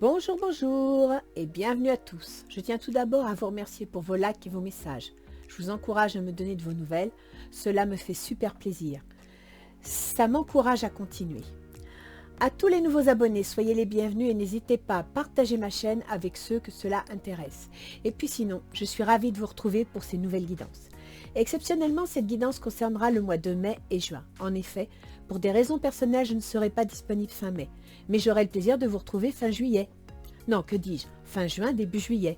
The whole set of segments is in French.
Bonjour, bonjour et bienvenue à tous. Je tiens tout d'abord à vous remercier pour vos likes et vos messages. Je vous encourage à me donner de vos nouvelles. Cela me fait super plaisir. Ça m'encourage à continuer. À tous les nouveaux abonnés, soyez les bienvenus et n'hésitez pas à partager ma chaîne avec ceux que cela intéresse. Et puis sinon, je suis ravie de vous retrouver pour ces nouvelles guidances. Exceptionnellement, cette guidance concernera le mois de mai et juin. En effet, pour des raisons personnelles, je ne serai pas disponible fin mai, mais j'aurai le plaisir de vous retrouver fin juillet. Non, que dis-je, fin juin, début juillet.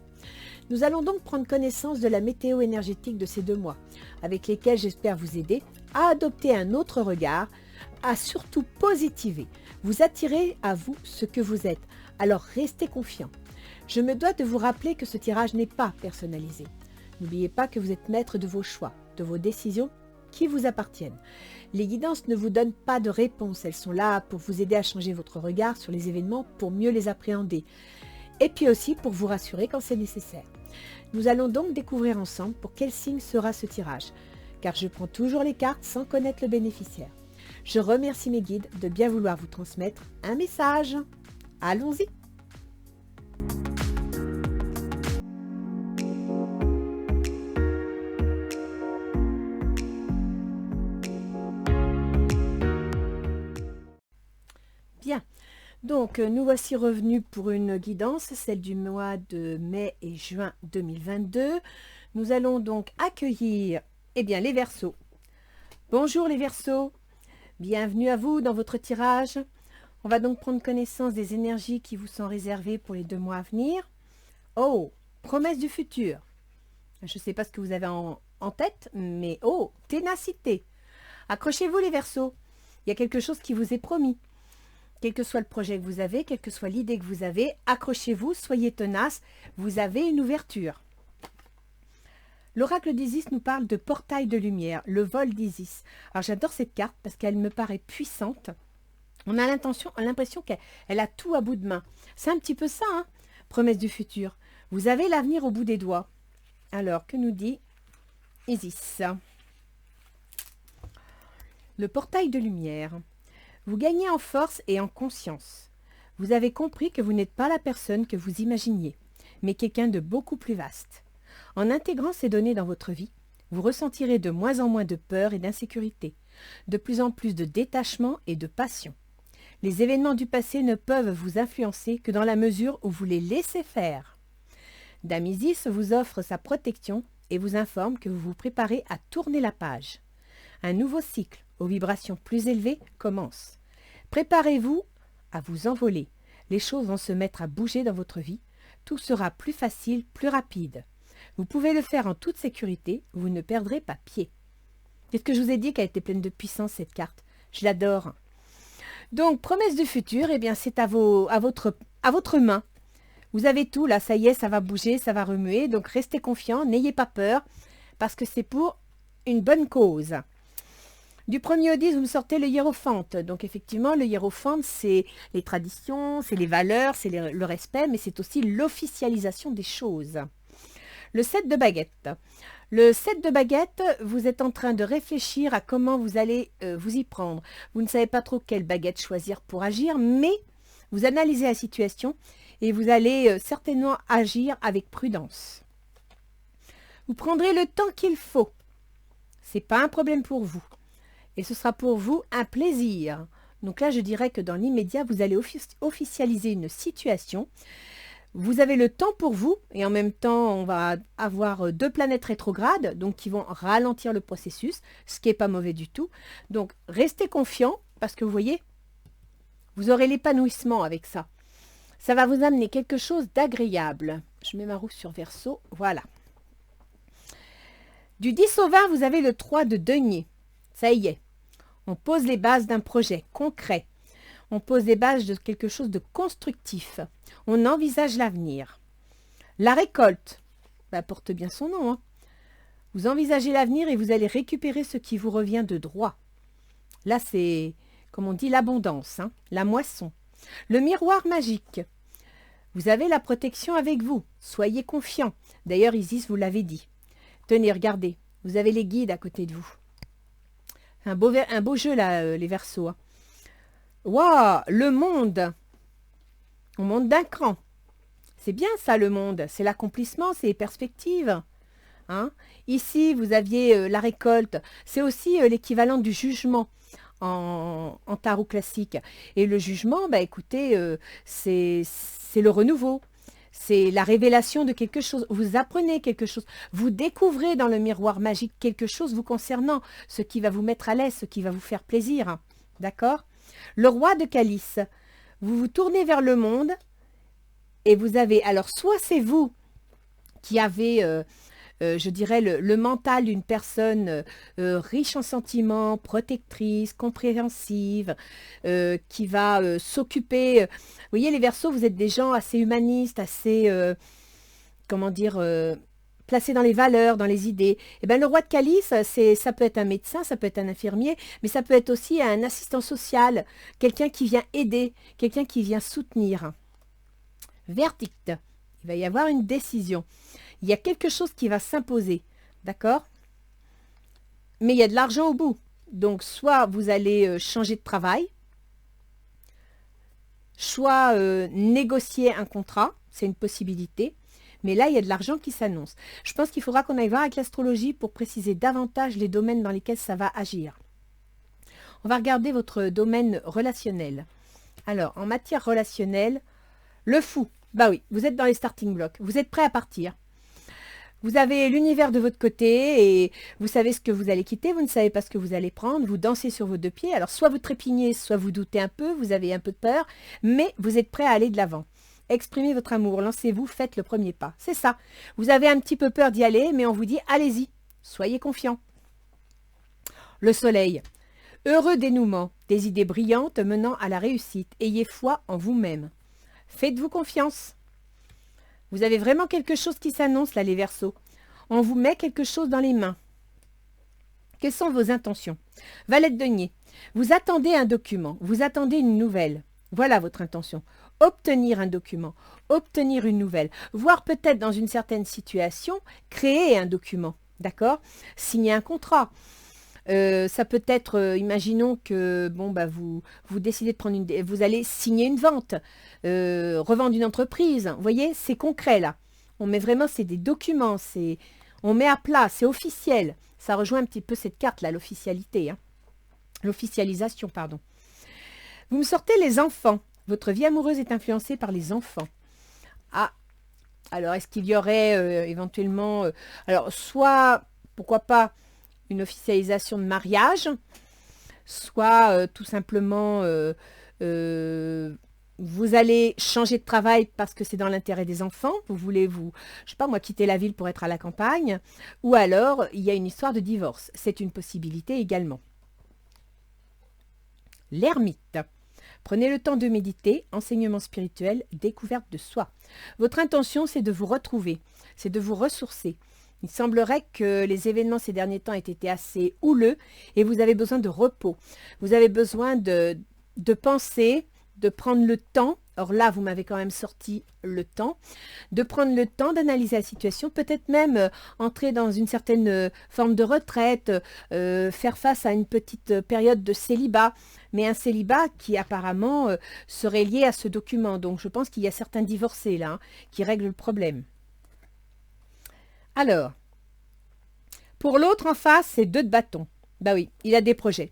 Nous allons donc prendre connaissance de la météo énergétique de ces 2 mois, avec lesquels j'espère vous aider à adopter un autre regard, à surtout positiver, vous attirer à vous ce que vous êtes. Alors restez confiants. Je me dois de vous rappeler que ce tirage n'est pas personnalisé. N'oubliez pas que vous êtes maître de vos choix, de vos décisions qui vous appartiennent. Les guidances ne vous donnent pas de réponse, elles sont là pour vous aider à changer votre regard sur les événements pour mieux les appréhender. Et puis aussi pour vous rassurer quand c'est nécessaire. Nous allons donc découvrir ensemble pour quel signe sera ce tirage, car je prends toujours les cartes sans connaître le bénéficiaire. Je remercie mes guides de bien vouloir vous transmettre un message. Allons-y! Bien, donc nous voici revenus pour une guidance, celle du mois de mai et juin 2022. Nous allons donc accueillir les Verseaux. Bonjour les Verseaux, bienvenue à vous dans votre tirage. On va donc prendre connaissance des énergies qui vous sont réservées pour les 2 mois à venir. Oh, promesse du futur. Je ne sais pas ce que vous avez en tête, mais oh, ténacité. Accrochez-vous les Verseaux, il y a quelque chose qui vous est promis. Quel que soit le projet que vous avez, quelle que soit l'idée que vous avez, accrochez-vous, soyez tenace, vous avez une ouverture. L'oracle d'Isis nous parle de portail de lumière, le vol d'Isis. Alors j'adore cette carte parce qu'elle me paraît puissante. On a l'impression qu'elle a tout à bout de main. C'est un petit peu ça, hein, promesse du futur. Vous avez l'avenir au bout des doigts. Alors, que nous dit Isis? Le portail de lumière. Vous gagnez en force et en conscience. Vous avez compris que vous n'êtes pas la personne que vous imaginiez, mais quelqu'un de beaucoup plus vaste. En intégrant ces données dans votre vie, vous ressentirez de moins en moins de peur et d'insécurité, de plus en plus de détachement et de passion. Les événements du passé ne peuvent vous influencer que dans la mesure où vous les laissez faire. Dame Isis vous offre sa protection et vous informe que vous vous préparez à tourner la page. Un nouveau cycle, aux vibrations plus élevées, commence. Préparez-vous à vous envoler. Les choses vont se mettre à bouger dans votre vie. Tout sera plus facile, plus rapide. Vous pouvez le faire en toute sécurité, vous ne perdrez pas pied. Qu'est-ce que je vous ai dit qu'elle était pleine de puissance cette carte? Je l'adore. Donc, promesse du futur, c'est à votre main. Vous avez tout, là, ça y est, ça va bouger, ça va remuer. Donc, restez confiants, n'ayez pas peur, parce que c'est pour une bonne cause. Du 1er au 10, vous me sortez le hiérophante. Donc, effectivement, le hiérophante, c'est les traditions, c'est les valeurs, c'est le respect, mais c'est aussi l'officialisation des choses. Le 7 de baguette. Le 7 de baguette, vous êtes en train de réfléchir à comment vous allez vous y prendre. Vous ne savez pas trop quelle baguette choisir pour agir, mais vous analysez la situation et vous allez certainement agir avec prudence. Vous prendrez le temps qu'il faut. Ce n'est pas un problème pour vous. Et ce sera pour vous un plaisir. Donc là, je dirais que dans l'immédiat, vous allez officialiser une situation. Vous avez le temps pour vous et en même temps, on va avoir 2 planètes rétrogrades donc qui vont ralentir le processus, ce qui n'est pas mauvais du tout. Donc, restez confiants parce que vous voyez, vous aurez l'épanouissement avec ça. Ça va vous amener quelque chose d'agréable. Je mets ma roue sur Verseau, voilà. Du 10 au 20, vous avez le 3 de denier. Ça y est, on pose les bases d'un projet concret. On pose les bases de quelque chose de constructif. On envisage l'avenir. La récolte, porte bien son nom. Hein. Vous envisagez l'avenir et vous allez récupérer ce qui vous revient de droit. Là, c'est, comme on dit, l'abondance, hein, la moisson. Le miroir magique. Vous avez la protection avec vous. Soyez confiants. D'ailleurs, Isis vous l'avait dit. Tenez, regardez. Vous avez les guides à côté de vous. Un beau jeu, là, les Verseaux. Hein. Waouh, le monde. On monte d'un cran. C'est bien ça le monde, c'est l'accomplissement, c'est les perspectives. Hein? Ici, vous aviez la récolte, c'est aussi l'équivalent du jugement en tarot classique. Et le jugement, bah, écoutez, c'est le renouveau. C'est la révélation de quelque chose. Vous apprenez quelque chose. Vous découvrez dans le miroir magique quelque chose vous concernant, ce qui va vous mettre à l'aise, ce qui va vous faire plaisir. D'accord? Le roi de calice. Vous vous tournez vers le monde et vous avez... Alors, soit c'est vous qui avez... je dirais, le mental d'une personne riche en sentiments, protectrice, compréhensive, qui va s'occuper. Vous voyez, les Verseaux, vous êtes des gens assez humanistes, assez, comment dire, placés dans les valeurs, dans les idées. Et bien, le roi de calice, ça peut être un médecin, ça peut être un infirmier, mais ça peut être aussi un assistant social, quelqu'un qui vient aider, quelqu'un qui vient soutenir. Verdict. Il va y avoir une décision. Il y a quelque chose qui va s'imposer, d'accord? Mais il y a de l'argent au bout. Donc, soit vous allez changer de travail, soit négocier un contrat, c'est une possibilité. Mais là, il y a de l'argent qui s'annonce. Je pense qu'il faudra qu'on aille voir avec l'astrologie pour préciser davantage les domaines dans lesquels ça va agir. On va regarder votre domaine relationnel. Alors, en matière relationnelle, le fou. Bah oui, vous êtes dans les starting blocks. Vous êtes prêt à partir. Vous avez l'univers de votre côté et vous savez ce que vous allez quitter, vous ne savez pas ce que vous allez prendre, vous dansez sur vos deux pieds. Alors soit vous trépignez, soit vous doutez un peu, vous avez un peu de peur, mais vous êtes prêt à aller de l'avant. Exprimez votre amour, lancez-vous, faites le premier pas. C'est ça. Vous avez un petit peu peur d'y aller, mais on vous dit allez-y, soyez confiants. Le soleil. Heureux dénouement, des idées brillantes menant à la réussite. Ayez foi en vous-même. Faites-vous confiance. Vous avez vraiment quelque chose qui s'annonce là, les Verseaux. On vous met quelque chose dans les mains. Quelles sont vos intentions? Valet de denier. Vous attendez un document, vous attendez une nouvelle. Voilà votre intention. Obtenir un document, obtenir une nouvelle, voire peut-être dans une certaine situation, créer un document. D'accord? Signer un contrat. Ça peut être, imaginons que bon bah vous décidez de prendre vous allez signer une vente, revendre une entreprise. Vous voyez, c'est concret là. On met vraiment, c'est des documents, on met à plat, c'est officiel. Ça rejoint un petit peu cette carte là, l'officialité, hein. L'officialisation, pardon. Vous me sortez les enfants. Votre vie amoureuse est influencée par les enfants. Ah, alors est-ce qu'il y aurait éventuellement, alors soit pourquoi pas une officialisation de mariage, soit tout simplement vous allez changer de travail parce que c'est dans l'intérêt des enfants, vous voulez je sais pas moi, quitter la ville pour être à la campagne, ou alors il y a une histoire de divorce, c'est une possibilité également. L'ermite. Prenez le temps de méditer, enseignement spirituel, découverte de soi. Votre intention, c'est de vous retrouver, c'est de vous ressourcer. Il semblerait que les événements ces derniers temps aient été assez houleux et vous avez besoin de repos. Vous avez besoin de penser, de prendre le temps. Or là, vous m'avez quand même sorti le temps. De prendre le temps d'analyser la situation, peut-être même entrer dans une certaine forme de retraite, faire face à une petite période de célibat. Mais un célibat qui apparemment serait lié à ce document. Donc je pense qu'il y a certains divorcés là, hein, qui règlent le problème. Alors, pour l'autre en face, c'est 2 de bâton. Bah oui, il a des projets.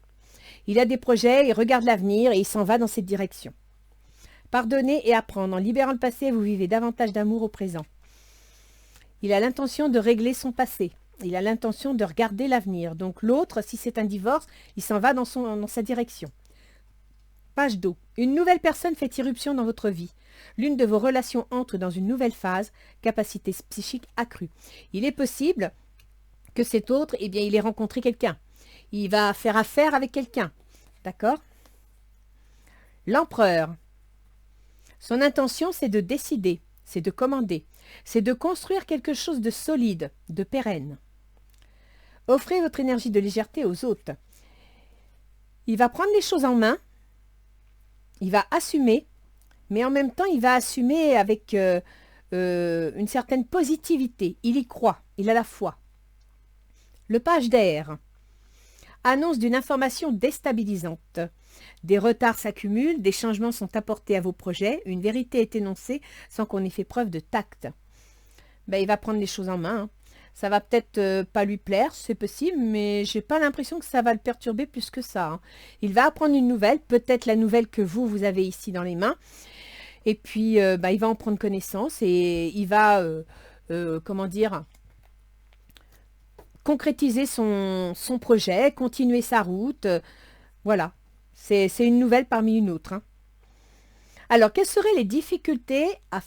Il a des projets, il regarde l'avenir et il s'en va dans cette direction. Pardonner et apprendre. En libérant le passé, vous vivez davantage d'amour au présent. Il a l'intention de régler son passé. Il a l'intention de regarder l'avenir. Donc l'autre, si c'est un divorce, il s'en va dans sa direction. Page d'eau. Une nouvelle personne fait irruption dans votre vie. L'une de vos relations entre dans une nouvelle phase, capacité psychique accrue. Il est possible que cet autre, eh bien, il ait rencontré quelqu'un. Il va faire affaire avec quelqu'un. D'accord? L'empereur. Son intention, c'est de décider, c'est de commander, c'est de construire quelque chose de solide, de pérenne. Offrez votre énergie de légèreté aux autres. Il va prendre les choses en main, il va assumer, mais en même temps, il va assumer avec une certaine positivité. Il y croit, il a la foi. Le page d'air. Annonce d'une information déstabilisante. Des retards s'accumulent, des changements sont apportés à vos projets, une vérité est énoncée sans qu'on ait fait preuve de tact. Ben, il va prendre les choses en main. Hein. Ça va peut-être pas lui plaire, c'est possible, mais j'ai pas l'impression que ça va le perturber plus que ça. Hein. Il va apprendre une nouvelle, peut-être la nouvelle que vous avez ici dans les mains, et puis ben, il va en prendre connaissance et il va, comment dire, concrétiser son projet, continuer sa route. Voilà, c'est une nouvelle parmi une autre. Hein. Alors, quelles seraient les difficultés à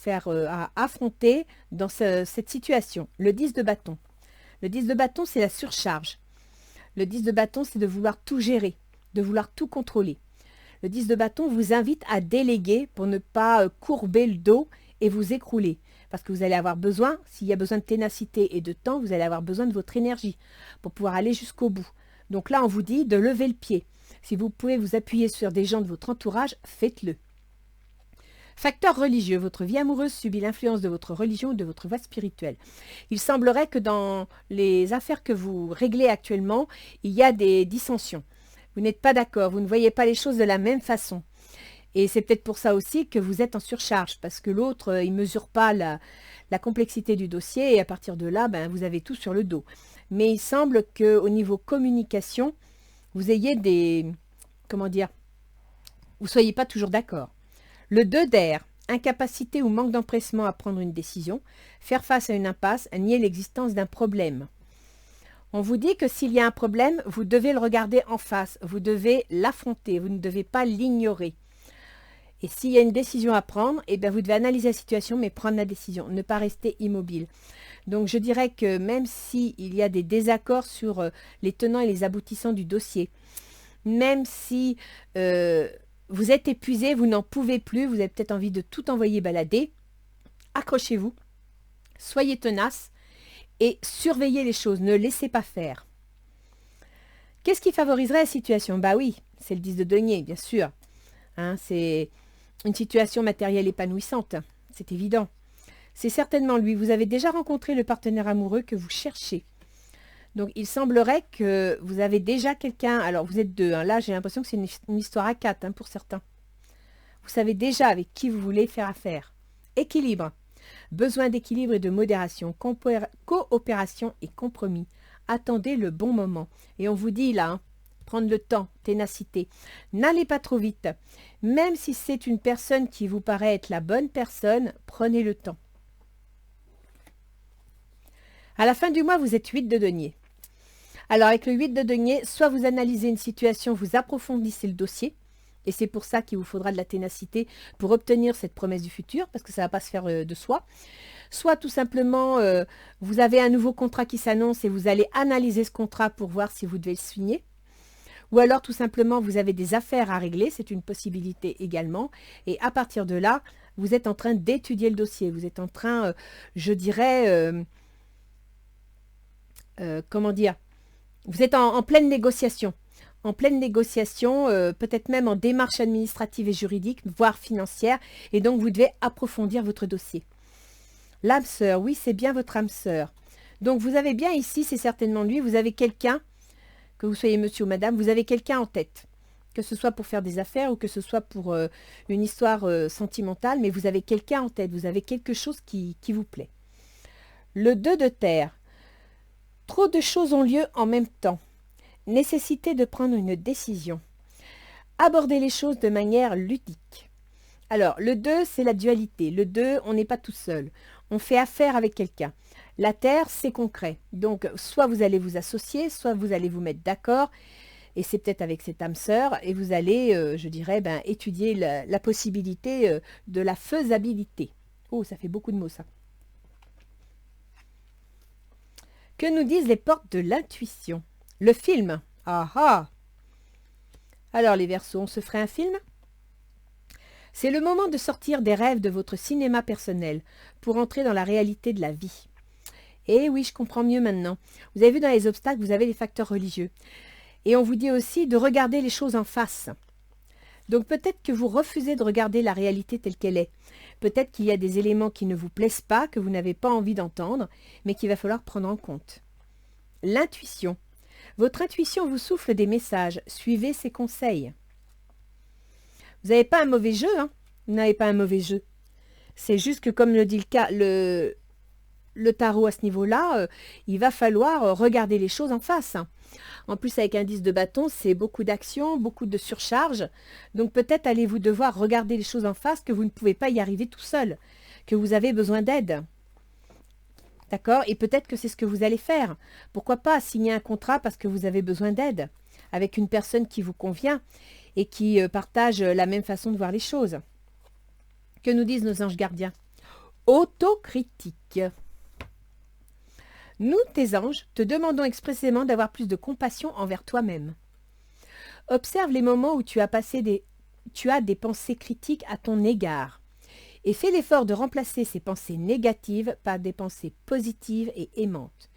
affronter dans cette situation? Le 10 de bâton. Le 10 de bâton, c'est la surcharge. Le 10 de bâton, c'est de vouloir tout gérer, de vouloir tout contrôler. Le 10 de bâton vous invite à déléguer pour ne pas courber le dos et vous écrouler. Parce que vous allez avoir besoin, s'il y a besoin de ténacité et de temps, vous allez avoir besoin de votre énergie pour pouvoir aller jusqu'au bout. Donc là, on vous dit de lever le pied. Si vous pouvez vous appuyer sur des gens de votre entourage, faites-le. Facteur religieux, votre vie amoureuse subit l'influence de votre religion ou de votre voie spirituelle. Il semblerait que dans les affaires que vous réglez actuellement, il y a des dissensions. Vous n'êtes pas d'accord, vous ne voyez pas les choses de la même façon. Et c'est peut-être pour ça aussi que vous êtes en surcharge, parce que l'autre, il ne mesure pas la complexité du dossier, et à partir de là, ben, vous avez tout sur le dos. Mais il semble qu'au niveau communication, vous ayez des... Comment dire? Vous ne soyez pas toujours d'accord. Le 2 d'air, incapacité ou manque d'empressement à prendre une décision, faire face à une impasse, nier l'existence d'un problème. On vous dit que s'il y a un problème, vous devez le regarder en face, vous devez l'affronter, vous ne devez pas l'ignorer. Et s'il y a une décision à prendre, eh bien vous devez analyser la situation, mais prendre la décision, ne pas rester immobile. Donc je dirais que même s'il y a des désaccords sur les tenants et les aboutissants du dossier, même si vous êtes épuisé, vous n'en pouvez plus, vous avez peut-être envie de tout envoyer balader, accrochez-vous, soyez tenace et surveillez les choses, ne laissez pas faire. Qu'est-ce qui favoriserait la situation? Bah oui, c'est le 10 de denier, bien sûr. Hein, c'est une situation matérielle épanouissante, c'est évident. C'est certainement lui, vous avez déjà rencontré le partenaire amoureux que vous cherchez. Donc, il semblerait que vous avez déjà quelqu'un, alors vous êtes deux, hein, là j'ai l'impression que c'est une histoire à quatre hein, pour certains. Vous savez déjà avec qui vous voulez faire affaire. Équilibre. Besoin d'équilibre et de modération, coopération et compromis. Attendez le bon moment. Et on vous dit là, hein, prendre le temps, ténacité. N'allez pas trop vite. Même si c'est une personne qui vous paraît être la bonne personne, prenez le temps. À la fin du mois, vous êtes 8 de denier. Alors, avec le 8 de denier, soit vous analysez une situation, vous approfondissez le dossier, et c'est pour ça qu'il vous faudra de la ténacité pour obtenir cette promesse du futur, parce que ça ne va pas se faire de soi. Soit tout simplement, vous avez un nouveau contrat qui s'annonce et vous allez analyser ce contrat pour voir si vous devez le signer. Ou alors tout simplement, vous avez des affaires à régler, c'est une possibilité également. Et à partir de là, vous êtes en train d'étudier le dossier. Vous êtes en train, je dirais, comment dire, vous êtes en pleine négociation. En pleine négociation, peut-être même en démarche administrative et juridique, voire financière. Et donc, vous devez approfondir votre dossier. L'âme sœur, oui, c'est bien votre âme sœur. Donc, vous avez bien ici, c'est certainement lui, vous avez quelqu'un, que vous soyez monsieur ou madame, vous avez quelqu'un en tête. Que ce soit pour faire des affaires ou que ce soit pour une histoire sentimentale, mais vous avez quelqu'un en tête, vous avez quelque chose qui vous plaît. Le 2 de terre. Trop de choses ont lieu en même temps. Nécessité de prendre une décision. Aborder les choses de manière ludique. Alors, le 2, c'est la dualité. Le 2, on n'est pas tout seul. On fait affaire avec quelqu'un. La terre, c'est concret. Donc, soit vous allez vous associer, soit vous allez vous mettre d'accord. Et c'est peut-être avec cette âme sœur. Et vous allez, je dirais, étudier la possibilité de la faisabilité. Oh, ça fait beaucoup de mots, ça. Que nous disent les portes de l'intuition? Le film. Ah ah! Alors les Verseaux, on se ferait un film? C'est le moment de sortir des rêves de votre cinéma personnel pour entrer dans la réalité de la vie. Et oui, je comprends mieux maintenant. Vous avez vu dans les obstacles, vous avez les facteurs religieux. Et on vous dit aussi de regarder les choses en face. Donc peut-être que vous refusez de regarder la réalité telle qu'elle est. Peut-être qu'il y a des éléments qui ne vous plaisent pas, que vous n'avez pas envie d'entendre, mais qu'il va falloir prendre en compte. L'intuition. Votre intuition vous souffle des messages. Suivez ses conseils. Vous n'avez pas un mauvais jeu, hein? Vous n'avez pas un mauvais jeu. C'est juste que, comme le dit le tarot à ce niveau-là, il va falloir regarder les choses en face. En plus, avec un 10 de bâton, c'est beaucoup d'action, beaucoup de surcharge. Donc peut-être allez-vous devoir regarder les choses en face, que vous ne pouvez pas y arriver tout seul, que vous avez besoin d'aide. D'accord? Et peut-être que c'est ce que vous allez faire. Pourquoi pas signer un contrat parce que vous avez besoin d'aide avec une personne qui vous convient et qui partage la même façon de voir les choses. Que nous disent nos anges gardiens? Autocritique. Nous, tes anges, te demandons expressément d'avoir plus de compassion envers toi-même. Observe les moments où tu as des pensées critiques à ton égard et fais l'effort de remplacer ces pensées négatives par des pensées positives et aimantes.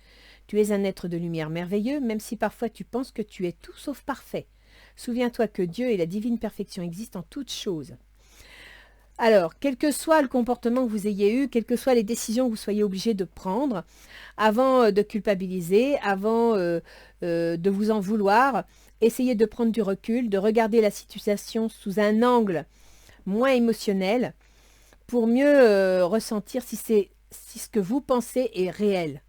Tu es un être de lumière merveilleux, même si parfois tu penses que tu es tout sauf parfait. Souviens-toi que Dieu et la divine perfection existent en toutes choses. Alors, quel que soit le comportement que vous ayez eu, quelles que soient les décisions que vous soyez obligé de prendre, avant de culpabiliser, avant de vous en vouloir, essayez de prendre du recul, de regarder la situation sous un angle moins émotionnel pour mieux ressentir si ce que vous pensez est réel.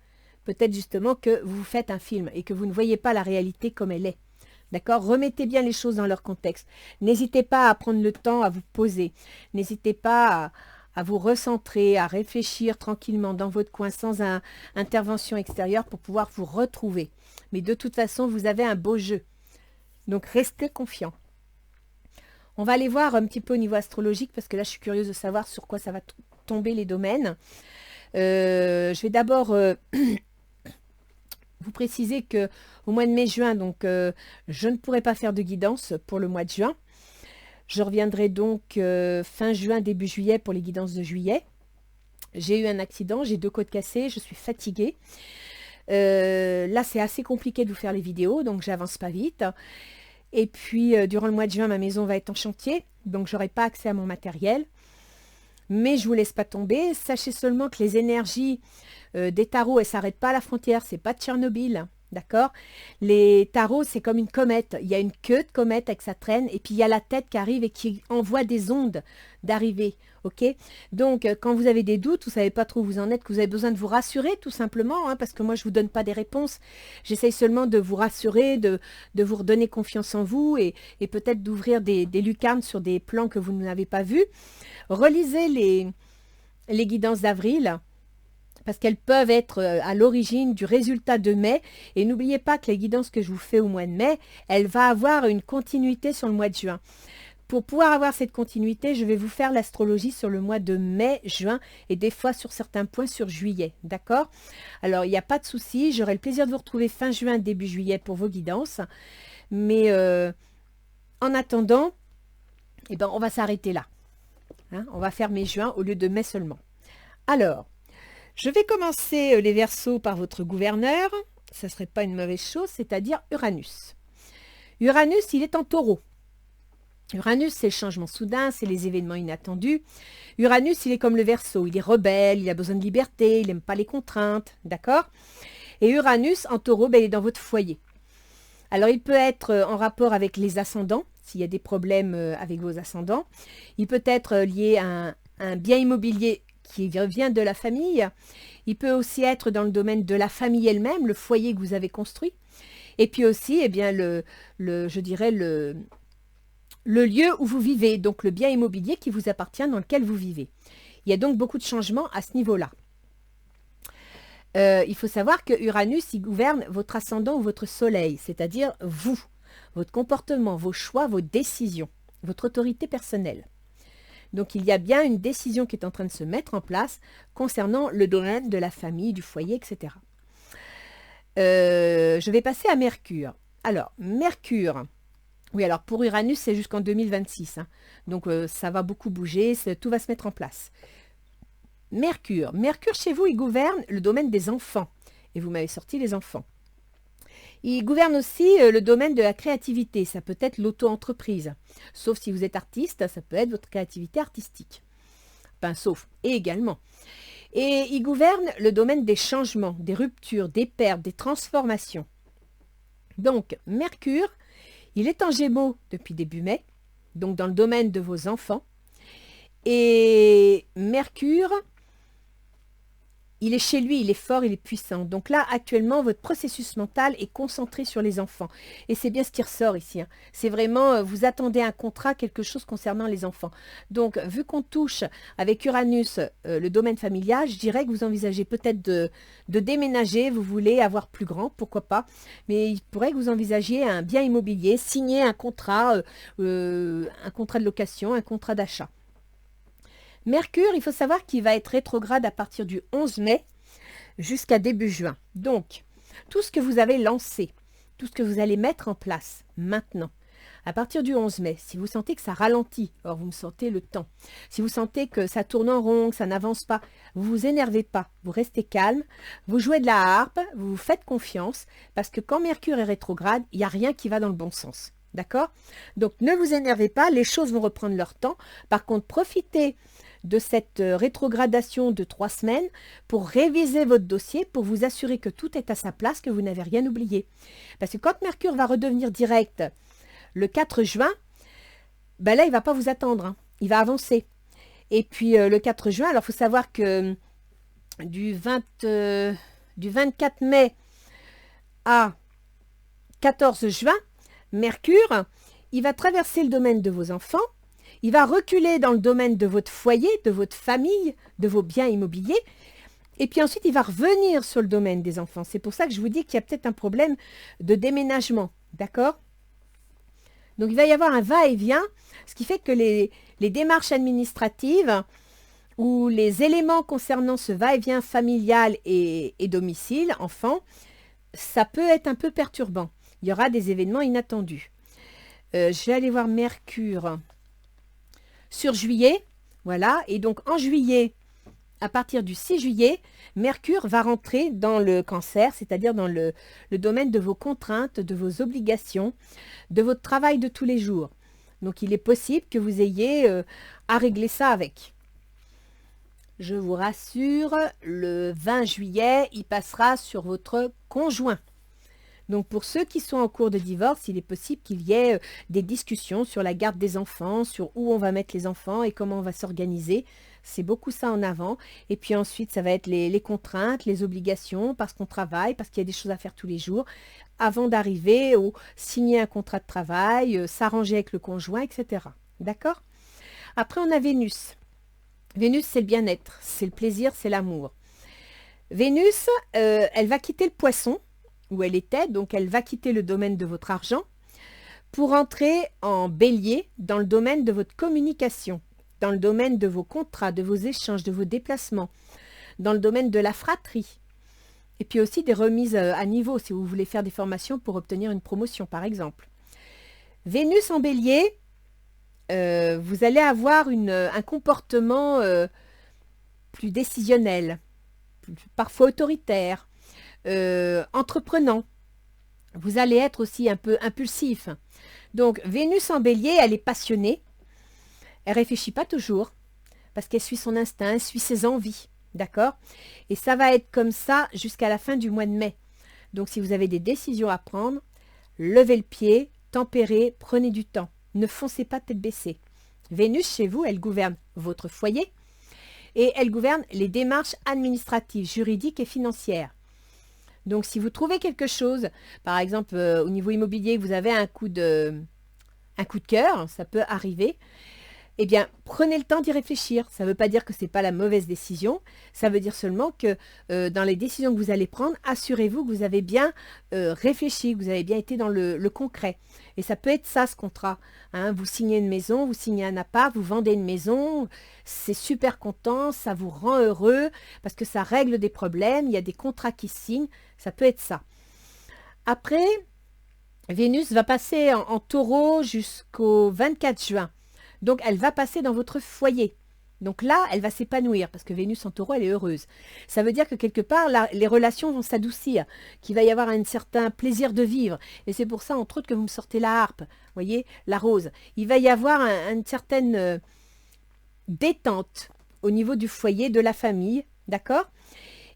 Peut-être justement que vous faites un film et que vous ne voyez pas la réalité comme elle est. D'accord? Remettez bien les choses dans leur contexte. N'hésitez pas à prendre le temps à vous poser. N'hésitez pas à vous recentrer, à réfléchir tranquillement dans votre coin sans intervention extérieure pour pouvoir vous retrouver. Mais de toute façon, vous avez un beau jeu. Donc, restez confiants. On va aller voir un petit peu au niveau astrologique parce que là, je suis curieuse de savoir sur quoi ça va tomber les domaines. Je vais d'abord vous préciser que au mois de mai-juin, donc je ne pourrai pas faire de guidance pour le mois de juin. Je reviendrai donc fin juin, début juillet pour les guidances de juillet. J'ai eu un accident, j'ai 2 côtes cassées, je suis fatiguée. Là, c'est assez compliqué de vous faire les vidéos, donc j'avance pas vite. Et puis, durant le mois de juin, ma maison va être en chantier, donc je n'aurai pas accès à mon matériel. Mais je ne vous laisse pas tomber. Sachez seulement que les énergies des tarots, elles ne s'arrêtent pas à la frontière. Ce n'est pas Tchernobyl, d'accord? Les tarots, c'est comme une comète. Il y a une queue de comète avec sa traîne, et puis il y a la tête qui arrive et qui envoie des ondes d'arrivée, ok? Donc, quand vous avez des doutes, vous ne savez pas trop où vous en êtes, que vous avez besoin de vous rassurer, tout simplement, hein, parce que moi, je ne vous donne pas des réponses. J'essaye seulement de vous rassurer, de vous redonner confiance en vous, et peut-être d'ouvrir des lucarnes sur des plans que vous n'avez pas vus. Relisez les guidances d'avril, parce qu'elles peuvent être à l'origine du résultat de mai. Et n'oubliez pas que les guidances que je vous fais au mois de mai, elle va avoir une continuité sur le mois de juin. Pour pouvoir avoir cette continuité, je vais vous faire l'astrologie sur le mois de mai, juin et des fois sur certains points sur juillet. D'accord? Alors, il n'y a pas de souci. J'aurai le plaisir de vous retrouver fin juin, début juillet pour vos guidances. Mais en attendant, eh ben, on va s'arrêter là. Hein, on va faire mai-juin au lieu de mai seulement. Alors, je vais commencer les Verseaux par votre gouverneur. Ça ne serait pas une mauvaise chose, c'est-à-dire Uranus. Uranus, il est en taureau. Uranus, c'est le changement soudain, c'est les événements inattendus. Uranus, il est comme le Verseau, il est rebelle, il a besoin de liberté, il n'aime pas les contraintes, d'accord? Et Uranus, en taureau, ben, il est dans votre foyer. Alors, il peut être en rapport avec les ascendants, s'il y a des problèmes avec vos ascendants. Il peut être lié à un bien immobilier qui vient de la famille. Il peut aussi être dans le domaine de la famille elle-même, le foyer que vous avez construit. Et puis aussi, eh bien, je dirais le lieu où vous vivez, donc le bien immobilier qui vous appartient, dans lequel vous vivez. Il y a donc beaucoup de changements à ce niveau-là. Il faut savoir que Uranus, il gouverne votre ascendant ou votre soleil, c'est-à-dire vous, votre comportement, vos choix, vos décisions, votre autorité personnelle. Donc, il y a bien une décision qui est en train de se mettre en place concernant le domaine de la famille, du foyer, etc. Je vais passer à Mercure. Alors, Mercure, oui, alors pour Uranus, c'est jusqu'en 2026. Hein. Donc, ça va beaucoup bouger, tout va se mettre en place. Mercure. Mercure, chez vous, il gouverne le domaine des enfants. Et vous m'avez sorti les enfants. Il gouverne aussi le domaine de la créativité. Ça peut être l'auto-entreprise. Sauf si vous êtes artiste, ça peut être votre créativité artistique. Enfin, sauf, et également. Et il gouverne le domaine des changements, des ruptures, des pertes, des transformations. Donc, Mercure, il est en Gémeaux depuis début mai, donc dans le domaine de vos enfants. Et Mercure, il est chez lui, il est fort, il est puissant. Donc là, actuellement, votre processus mental est concentré sur les enfants. Et c'est bien ce qui ressort ici, hein. C'est vraiment, vous attendez un contrat, quelque chose concernant les enfants. Donc, vu qu'on touche avec Uranus le domaine familial, je dirais que vous envisagez peut-être de déménager, vous voulez avoir plus grand, pourquoi pas. Mais il pourrait que vous envisagiez un bien immobilier, signer un contrat de location, un contrat d'achat. Mercure, il faut savoir qu'il va être rétrograde à partir du 11 mai jusqu'à début juin. Donc, tout ce que vous avez lancé, tout ce que vous allez mettre en place maintenant, à partir du 11 mai, si vous sentez que ça ralentit, or vous me sentez le temps, si vous sentez que ça tourne en rond, que ça n'avance pas, vous vous énervez pas, vous restez calme, vous jouez de la harpe, vous vous faites confiance, parce que quand Mercure est rétrograde, il n'y a rien qui va dans le bon sens. D'accord? Donc, ne vous énervez pas, les choses vont reprendre leur temps. Par contre, profitez de cette rétrogradation de 3 semaines pour réviser votre dossier, pour vous assurer que tout est à sa place, que vous n'avez rien oublié. Parce que quand Mercure va redevenir direct le 4 juin, ben là, il ne va pas vous attendre, hein. Il va avancer. Et puis, le 4 juin, alors il faut savoir que du 24 mai à 14 juin, Mercure, il va traverser le domaine de vos enfants. Il va reculer dans le domaine de votre foyer, de votre famille, de vos biens immobiliers. Et puis ensuite, il va revenir sur le domaine des enfants. C'est pour ça que je vous dis qu'il y a peut-être un problème de déménagement. D'accord? Donc, il va y avoir un va-et-vient, ce qui fait que les démarches administratives ou les éléments concernant ce va-et-vient familial et domicile, enfant, ça peut être un peu perturbant. Il y aura des événements inattendus. Je vais aller voir Mercure sur juillet, voilà, et donc en juillet, à partir du 6 juillet, Mercure va rentrer dans le cancer, c'est-à-dire dans le domaine de vos contraintes, de vos obligations, de votre travail de tous les jours. Donc il est possible que vous ayez à régler ça avec. Je vous rassure, le 20 juillet, il passera sur votre conjoint. Donc, pour ceux qui sont en cours de divorce, il est possible qu'il y ait des discussions sur la garde des enfants, sur où on va mettre les enfants et comment on va s'organiser. C'est beaucoup ça en avant. Et puis ensuite, ça va être les contraintes, les obligations, parce qu'on travaille, parce qu'il y a des choses à faire tous les jours, avant d'arriver au signer un contrat de travail, s'arranger avec le conjoint, etc. D'accord? Après, on a Vénus. Vénus, c'est le bien-être, c'est le plaisir, c'est l'amour. Vénus, elle va quitter le Poisson, où elle était, donc elle va quitter le domaine de votre argent pour entrer en Bélier dans le domaine de votre communication, dans le domaine de vos contrats, de vos échanges, de vos déplacements, dans le domaine de la fratrie, et puis aussi des remises à niveau si vous voulez faire des formations pour obtenir une promotion par exemple. Vénus en Bélier, vous allez avoir un comportement plus décisionnel, parfois autoritaire, entreprenant. Vous allez être aussi un peu impulsif. Donc, Vénus en Bélier, elle est passionnée. Elle réfléchit pas toujours parce qu'elle suit son instinct, elle suit ses envies. D'accord? Et ça va être comme ça jusqu'à la fin du mois de mai. Donc, si vous avez des décisions à prendre, levez le pied, tempérez, prenez du temps. Ne foncez pas tête baissée. Vénus, chez vous, elle gouverne votre foyer et elle gouverne les démarches administratives, juridiques et financières. Donc, si vous trouvez quelque chose, par exemple, au niveau immobilier, vous avez un coup de cœur, ça peut arriver, eh bien, prenez le temps d'y réfléchir. Ça ne veut pas dire que ce n'est pas la mauvaise décision, ça veut dire seulement que dans les décisions que vous allez prendre, assurez-vous que vous avez bien réfléchi, que vous avez bien été dans le concret. Et ça peut être ça, ce contrat. Hein, vous signez une maison, vous signez un appart, vous vendez une maison, c'est super content, ça vous rend heureux, parce que ça règle des problèmes, il y a des contrats qui se signent, ça peut être ça. Après, Vénus va passer en taureau jusqu'au 24 juin. Donc, elle va passer dans votre foyer. Donc là, elle va s'épanouir parce que Vénus en taureau, elle est heureuse. Ça veut dire que quelque part, les relations vont s'adoucir, qu'il va y avoir un certain plaisir de vivre. Et c'est pour ça, entre autres, que vous me sortez la harpe, voyez, la rose. Il va y avoir une certaine détente au niveau du foyer, de la famille, d'accord?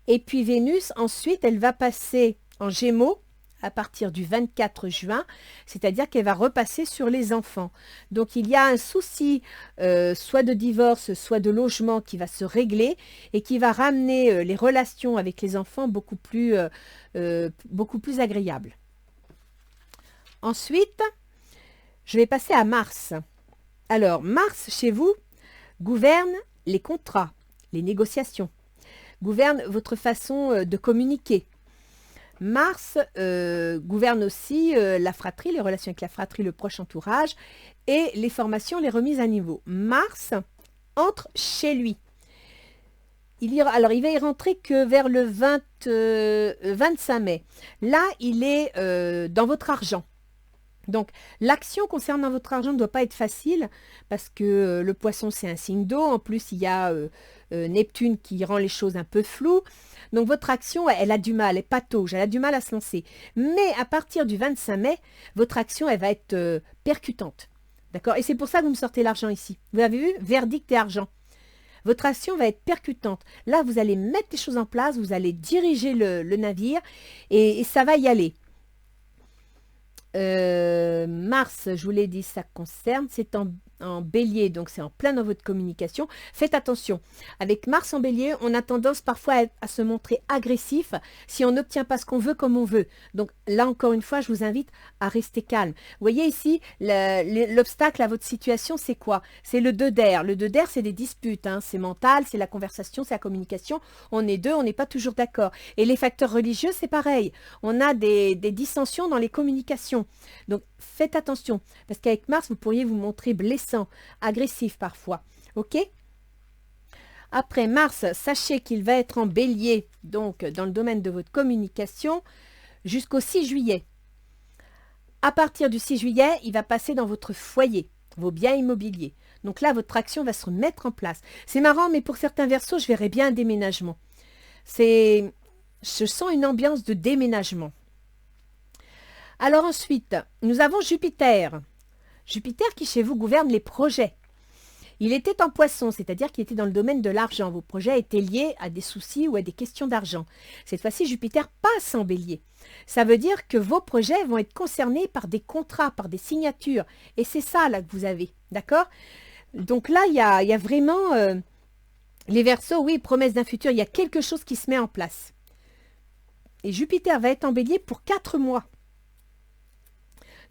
Et puis Vénus, ensuite, elle va passer en Gémeaux à partir du 24 juin, c'est-à-dire qu'elle va repasser sur les enfants. Donc il y a un souci soit de divorce, soit de logement qui va se régler et qui va ramener les relations avec les enfants beaucoup plus agréables. Ensuite, je vais passer à Mars. Alors, Mars, chez vous, gouverne les contrats, les négociations, gouverne votre façon de communiquer. Mars gouverne aussi la fratrie, les relations avec la fratrie, le proche entourage et les formations, les remises à niveau. Mars entre chez lui. Il va y rentrer que vers le 25 mai. Là, il est dans votre argent. Donc, l'action concernant votre argent ne doit pas être facile parce que le poisson, c'est un signe d'eau. En plus, il y a Neptune qui rend les choses un peu floues. Donc, votre action, elle a du mal, elle patauge, elle a du mal à se lancer. Mais à partir du 25 mai, votre action, elle va être percutante. D'accord? Et c'est pour ça que vous me sortez l'argent ici. Vous avez vu? Verdict et argent. Votre action va être percutante. Là, vous allez mettre les choses en place, vous allez diriger le navire et ça va y aller. Mars, je vous l'ai dit, ça concerne, c'est en bélier, donc c'est en plein dans votre communication. Faites attention, avec Mars en bélier, on a tendance parfois à se montrer agressif si on n'obtient pas ce qu'on veut comme on veut. Donc là, encore une fois, je vous invite à rester calme. Vous voyez ici, l'obstacle à votre situation, c'est quoi? C'est le 2 d'air. Le 2 d'air, c'est des disputes, hein. C'est mental, c'est la conversation, c'est la communication. On est deux, on n'est pas toujours d'accord. Et les facteurs religieux, c'est pareil. On a des dissensions dans les communications. Donc, faites attention, parce qu'avec Mars, vous pourriez vous montrer blessant, agressif parfois. OK? Après Mars, sachez qu'il va être en bélier, donc dans le domaine de votre communication, jusqu'au 6 juillet. À partir du 6 juillet, il va passer dans votre foyer, vos biens immobiliers. Donc là, votre action va se mettre en place. C'est marrant, mais pour certains Verseaux, je verrais bien un déménagement. Je sens une ambiance de déménagement. Alors ensuite, nous avons Jupiter. Jupiter qui chez vous gouverne les projets. Il était en poisson, c'est-à-dire qu'il était dans le domaine de l'argent. Vos projets étaient liés à des soucis ou à des questions d'argent. Cette fois-ci, Jupiter passe en bélier. Ça veut dire que vos projets vont être concernés par des contrats, par des signatures. Et c'est ça là que vous avez, d'accord? Donc là, il y a vraiment les Verseaux, oui, promesses d'un futur. Il y a quelque chose qui se met en place. Et Jupiter va être en bélier pour 4 mois.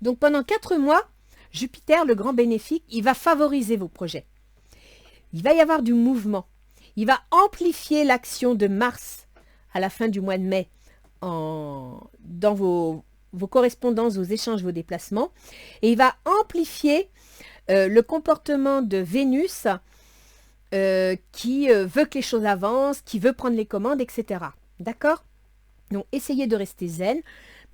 Donc pendant 4 mois, Jupiter, le grand bénéfique, il va favoriser vos projets. Il va y avoir du mouvement. Il va amplifier l'action de Mars à la fin du mois de mai dans vos correspondances, vos échanges, vos déplacements. Et il va amplifier le comportement de Vénus qui veut que les choses avancent, qui veut prendre les commandes, etc. D'accord? Donc essayez de rester zen.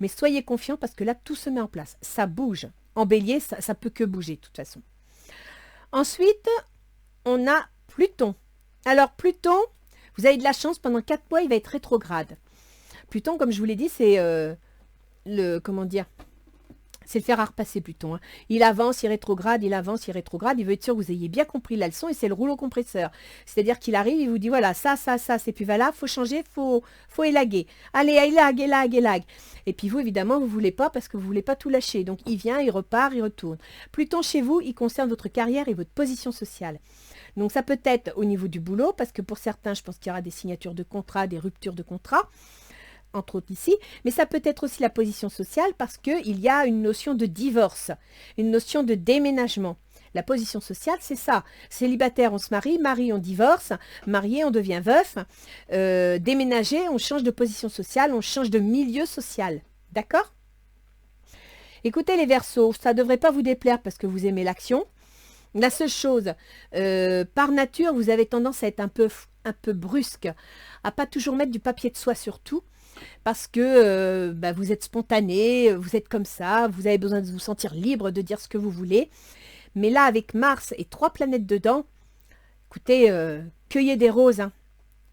Mais soyez confiants parce que là, tout se met en place. Ça bouge. En bélier, ça peut que bouger de toute façon. Ensuite, on a Pluton. Alors, Pluton, vous avez de la chance, pendant 4 mois, il va être rétrograde. Pluton, comme je vous l'ai dit, c'est c'est le fer à repasser, Pluton. Hein. Il avance, il rétrograde, il avance, il rétrograde. Il veut être sûr que vous ayez bien compris la leçon et c'est le rouleau compresseur. C'est-à-dire qu'il arrive, il vous dit, voilà, ça, c'est plus valable, faut changer, faut élaguer. Allez, élague. Et puis vous, évidemment, vous ne voulez pas parce que vous ne voulez pas tout lâcher. Donc, il vient, il repart, il retourne. Pluton, chez vous, il concerne votre carrière et votre position sociale. Donc, ça peut être au niveau du boulot, parce que pour certains, je pense qu'il y aura des signatures de contrat, des ruptures de contrat, entre autres ici, mais ça peut être aussi la position sociale parce qu'il y a une notion de divorce, une notion de déménagement. La position sociale, c'est ça. Célibataire, on se marie, on divorce, marié, on devient veuf, déménager, on change de position sociale, on change de milieu social. D'accord? Écoutez les Verseaux, ça ne devrait pas vous déplaire parce que vous aimez l'action. La seule chose, par nature, vous avez tendance à être un peu brusque, à pas toujours mettre du papier de soie sur tout. Parce que vous êtes spontané, vous êtes comme ça, vous avez besoin de vous sentir libre de dire ce que vous voulez. Mais là, avec Mars et 3 planètes dedans, écoutez, cueillez des roses, hein,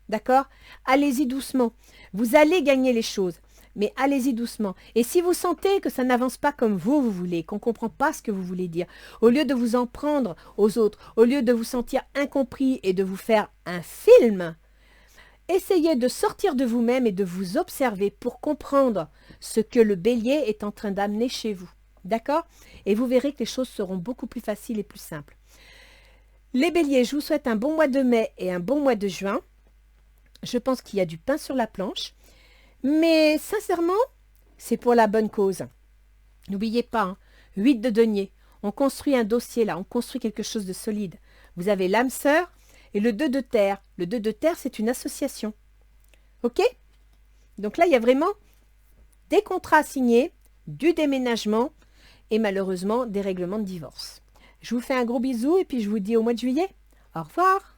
d'accord? Allez-y doucement. Vous allez gagner les choses, mais allez-y doucement. Et si vous sentez que ça n'avance pas comme vous voulez, qu'on ne comprend pas ce que vous voulez dire, au lieu de vous en prendre aux autres, au lieu de vous sentir incompris et de vous faire un film, Essayez de sortir de vous-même et de vous observer pour comprendre ce que le bélier est en train d'amener chez vous. D'accord? Et vous verrez que les choses seront beaucoup plus faciles et plus simples. Les béliers, je vous souhaite un bon mois de mai et un bon mois de juin. Je pense qu'il y a du pain sur la planche. Mais sincèrement, c'est pour la bonne cause. N'oubliez pas, hein, 8 de denier. On construit un dossier là, on construit quelque chose de solide. Vous avez l'âme sœur et le 2 de terre. Le 2 de terre, c'est une association. OK? Donc là, il y a vraiment des contrats signés, du déménagement et malheureusement des règlements de divorce. Je vous fais un gros bisou et puis je vous dis au mois de juillet. Au revoir!